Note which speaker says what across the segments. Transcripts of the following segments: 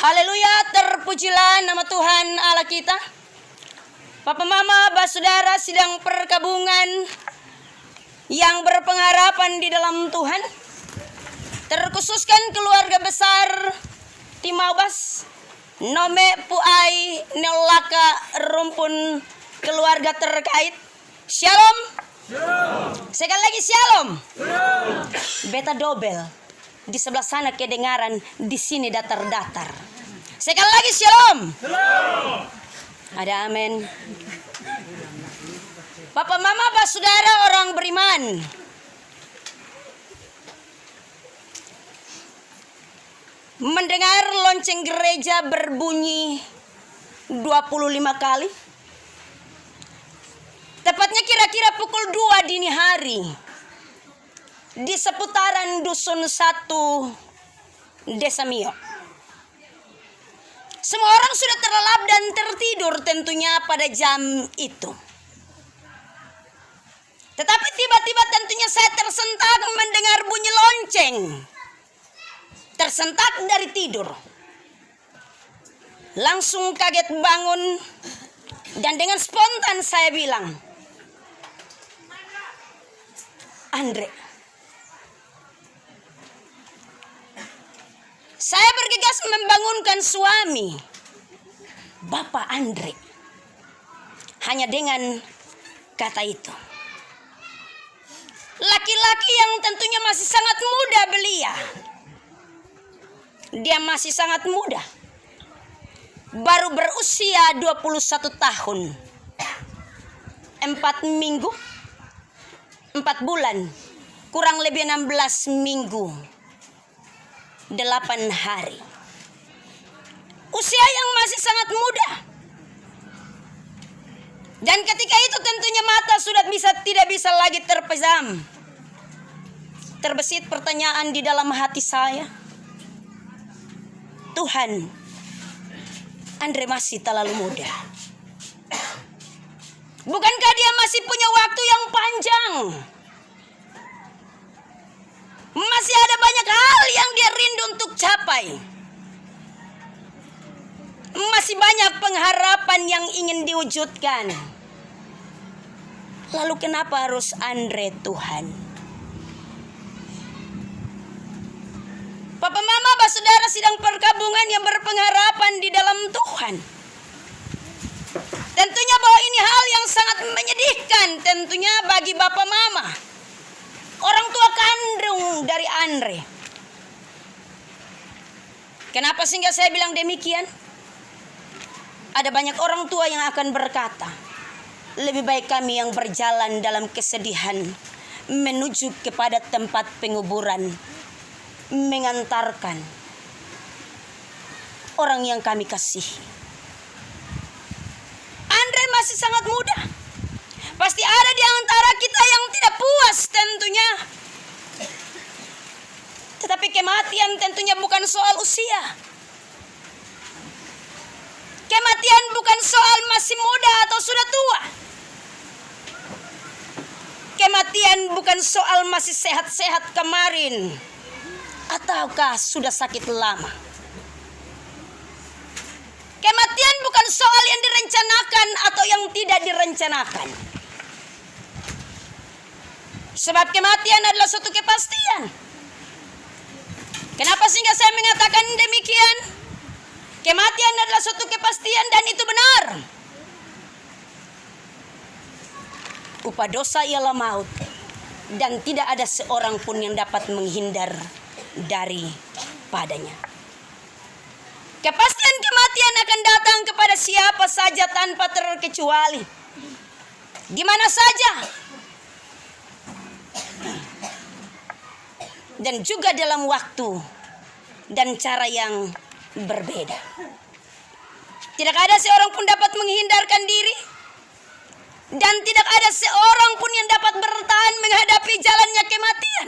Speaker 1: Haleluya, terpujilah nama Tuhan Allah kita. Papa mama, saudara sidang perkabungan yang berpengharapan di dalam Tuhan. Terkhususkan keluarga besar Timaubas, Nome Puai Neolaka Rumpun keluarga terkait. Shalom. Sekali lagi shalom. Beta dobel. Di sebelah sana kedengaran, di sini datar-datar. Sekali lagi shalom. Ada amin. Papa mama saudara orang beriman, mendengar lonceng gereja berbunyi 25 kali. Tepatnya kira-kira pukul 2 dini hari, di seputaran Dusun 1 Desa Mio. Semua orang sudah terlelap dan tertidur tentunya pada jam itu. Tetapi tiba-tiba tentunya saya tersentak mendengar bunyi lonceng. Tersentak dari tidur. Langsung kaget bangun dan dengan spontan saya bilang, Andre. Saya bergegas membangunkan suami, Bapak Andre. Hanya dengan kata itu. Laki-laki yang tentunya masih sangat muda belia. Dia masih sangat muda. Baru berusia 21 tahun. 4 minggu. 4 bulan. Kurang lebih 16 minggu. 8 hari. Usia yang masih sangat muda. Dan ketika itu tentunya mata sudah tidak bisa lagi terpejam. Terbesit pertanyaan di dalam hati saya. Tuhan, Andre masih terlalu muda. Bukankah dia masih punya waktu yang panjang? Masih ada banyak hal yang dia rindu untuk capai. Masih banyak pengharapan yang ingin diwujudkan. Lalu kenapa harus Andre, Tuhan? Papa mama, saudara sidang perkabungan yang berpengharapan di dalam Tuhan. Tentunya bahwa ini hal yang sangat menyedihkan tentunya bagi bapak mama, orang tua kandung dari Andre. Kenapa sehingga saya bilang demikian? Ada banyak orang tua yang akan berkata, lebih baik kami yang berjalan dalam kesedihan menuju kepada tempat penguburan, mengantarkan orang yang kami kasihi. Andre masih sangat muda. Pasti ada di antara kita yang tidak puas tentunya. Tetapi kematian tentunya bukan soal usia. Kematian bukan soal masih muda atau sudah tua. Kematian bukan soal masih sehat-sehat kemarin ataukah sudah sakit lama. Kematian bukan soal yang direncanakan atau yang tidak direncanakan. Sebab kematian adalah suatu kepastian. Kenapa sehingga saya mengatakan demikian? Kematian adalah suatu kepastian dan itu benar. Upah dosa ialah maut. Dan tidak ada seorang pun yang dapat menghindar daripadanya. Kepastian kematian akan datang kepada siapa saja tanpa terkecuali. Di mana saja. Dan juga dalam waktu dan cara yang berbeda. Tidak ada seorang pun dapat menghindarkan diri. Dan tidak ada seorang pun yang dapat bertahan menghadapi jalannya kematian.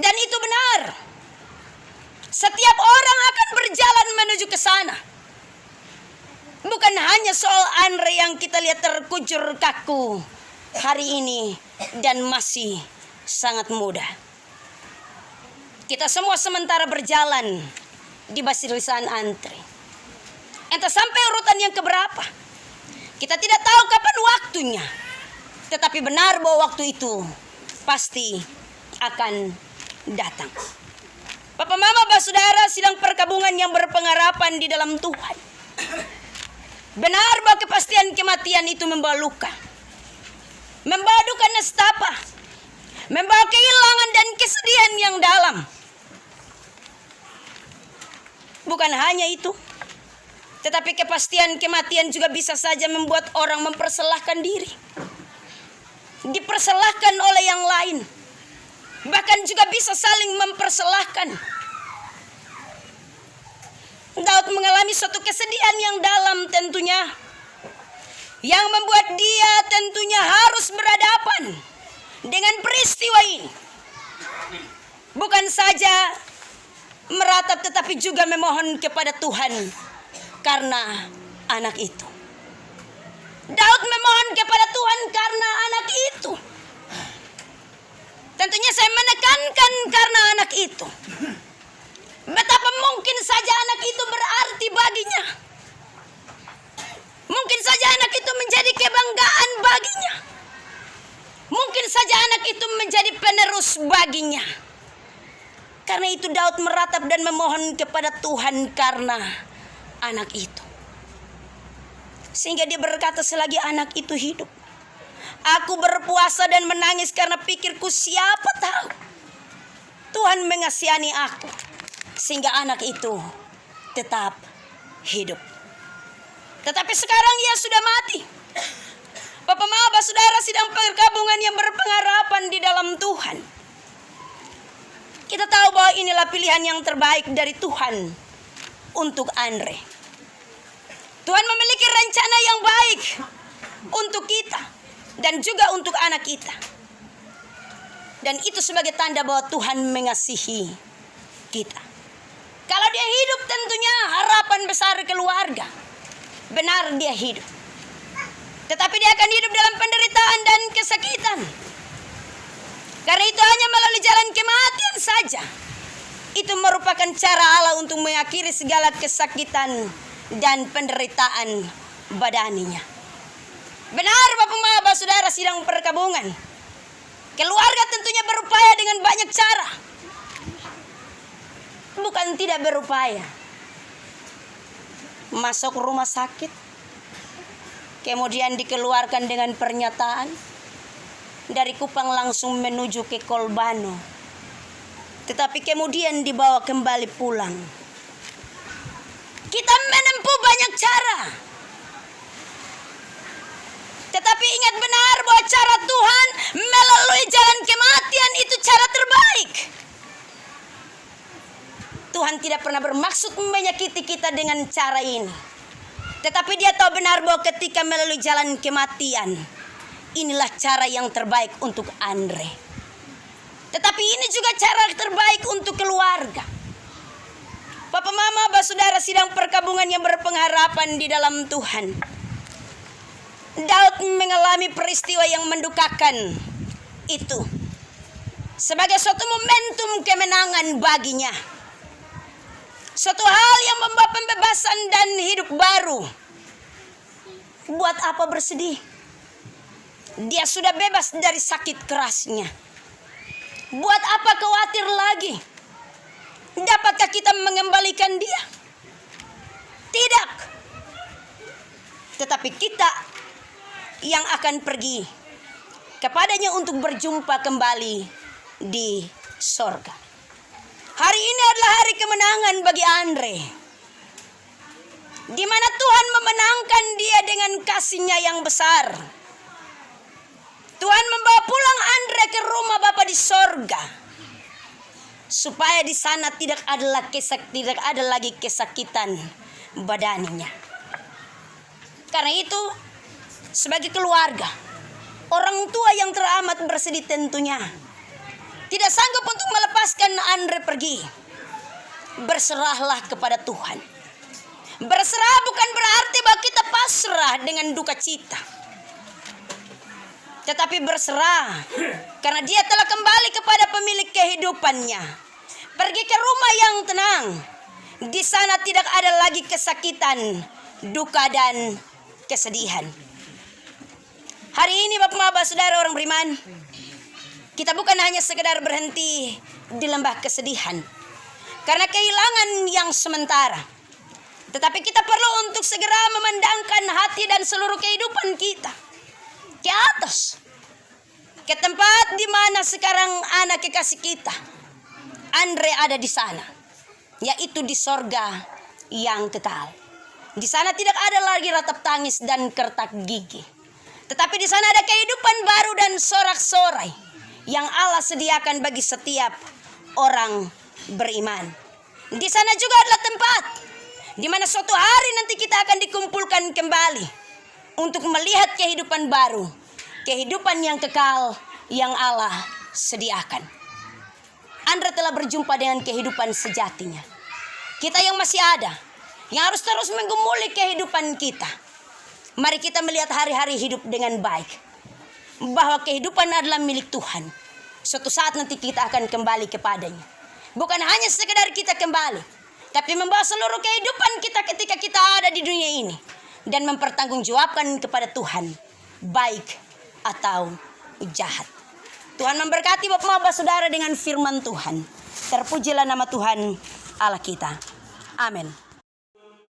Speaker 1: Dan itu benar. Setiap orang akan berjalan menuju ke sana. Bukan hanya soal Andre yang kita lihat terkujur kaku hari ini dan masih sangat muda. Kita semua sementara berjalan di barisan antri. Entah sampai urutan yang keberapa. Kita tidak tahu kapan waktunya. Tetapi benar bahwa waktu itu pasti akan datang. Bapak, mama, saudara sidang perkabungan yang berpengharapan di dalam Tuhan. Benar bahwa kepastian kematian itu membawa luka, membawa duka nestapa, membawa kehilangan dan kesedihan yang dalam. Bukan hanya itu, tetapi kepastian kematian juga bisa saja membuat orang mempersalahkan diri, dipersalahkan oleh yang lain, bahkan juga bisa saling mempersalahkan. Daud mengalami suatu kesedihan yang dalam tentunya, yang membuat dia tentunya harus berhadapan dengan peristiwa ini. Bukan saja meratap tetapi juga memohon kepada Tuhan karena anak itu. Daud memohon kepada Tuhan karena anak itu. Tentunya saya menekankan karena anak itu. Betapa mungkin saja anak itu berarti baginya. Mungkin saja anak itu menjadi kebanggaan baginya. Mungkin saja anak itu menjadi penerus baginya. Karena itu Daud meratap dan memohon kepada Tuhan karena anak itu. Sehingga dia berkata, selagi anak itu hidup, aku berpuasa dan menangis karena pikirku, siapa tahu Tuhan mengasihani aku sehingga anak itu tetap hidup. Tetapi sekarang ia sudah mati. Bapak, mama, saudara sidang perkabungan yang berpengharapan di dalam Tuhan. Kita tahu bahwa inilah pilihan yang terbaik dari Tuhan untuk Andre. Tuhan memiliki rencana yang baik untuk kita dan juga untuk anak kita. Dan itu sebagai tanda bahwa Tuhan mengasihi kita. Kalau dia hidup tentunya harapan besar keluarga. Benar dia hidup. Tetapi dia akan hidup dalam penderitaan dan kesakitan. Karena itu hanya melalui jalan kematian saja. Itu merupakan cara Allah untuk mengakhiri segala kesakitan dan penderitaan badaninya. Benar Bapak, mama, saudara sidang perkabungan. Keluarga tentunya berupaya dengan banyak cara. Bukan tidak berupaya. Masuk rumah sakit, kemudian dikeluarkan dengan pernyataan, dari Kupang langsung menuju ke Kolbano, tetapi kemudian dibawa kembali pulang. Kita menempuh banyak cara, tetapi ingat benar bahwa cara Tuhan melalui jalan kematian itu cara terbaik. Tuhan tidak pernah bermaksud menyakiti kita dengan cara ini. Tetapi dia tahu benar bahwa ketika melalui jalan kematian, inilah cara yang terbaik untuk Andre. Tetapi ini juga cara terbaik untuk keluarga. Bapak, mama, saudara sidang perkabungan yang berpengharapan di dalam Tuhan. Daud mengalami peristiwa yang mendukakan itu sebagai suatu momentum kemenangan baginya. Suatu hal yang membawa pembebasan dan hidup baru. Buat apa bersedih? Dia sudah bebas dari sakit kerasnya. Buat apa khawatir lagi? Dapatkah kita mengembalikan dia? Tidak. Tetapi kita yang akan pergi kepadanya untuk berjumpa kembali di sorga. Hari ini adalah hari kemenangan bagi Andre, di mana Tuhan memenangkan dia dengan kasih-Nya yang besar. Tuhan membawa pulang Andre ke rumah Bapa di sorga, supaya di sana tidak ada lagi kesakitan badaninya. Karena itu, sebagai keluarga, orang tua yang teramat bersedih tentunya tidak sanggup untuk melepaskan Andre pergi. Berserahlah kepada Tuhan. Berserah bukan berarti bahwa kita pasrah dengan duka cita, tetapi berserah karena dia telah kembali kepada pemilik kehidupannya. Pergi ke rumah yang tenang, Di sana tidak ada lagi kesakitan, duka, dan kesedihan. Hari ini Bapak Saudara orang beriman, kita bukan hanya sekedar berhenti di lembah kesedihan karena kehilangan yang sementara, tetapi kita perlu untuk segera memandangkan hati dan seluruh kehidupan kita ke atas, ke tempat di mana sekarang anak kekasih kita Andre ada di sana, yaitu di sorga yang kekal. Di sana tidak ada lagi ratap tangis dan kertak gigi, tetapi di sana ada kehidupan baru dan sorak-sorai yang Allah sediakan bagi setiap orang beriman. Di sana juga adalah tempat di mana suatu hari nanti kita akan dikumpulkan kembali untuk melihat kehidupan baru, kehidupan yang kekal yang Allah sediakan. Andre telah berjumpa dengan kehidupan sejatinya. Kita yang masih ada, yang harus terus menggumuli kehidupan kita, mari kita melihat hari-hari hidup dengan baik, bahwa kehidupan adalah milik Tuhan. Suatu saat nanti kita akan kembali kepadanya. Bukan hanya sekedar kita kembali, tapi membawa seluruh kehidupan kita ketika kita ada di dunia ini dan mempertanggungjawabkan kepada Tuhan, baik atau jahat. Tuhan memberkati Bapak Saudara dengan firman Tuhan. Terpujilah nama Tuhan Allah kita. Amin.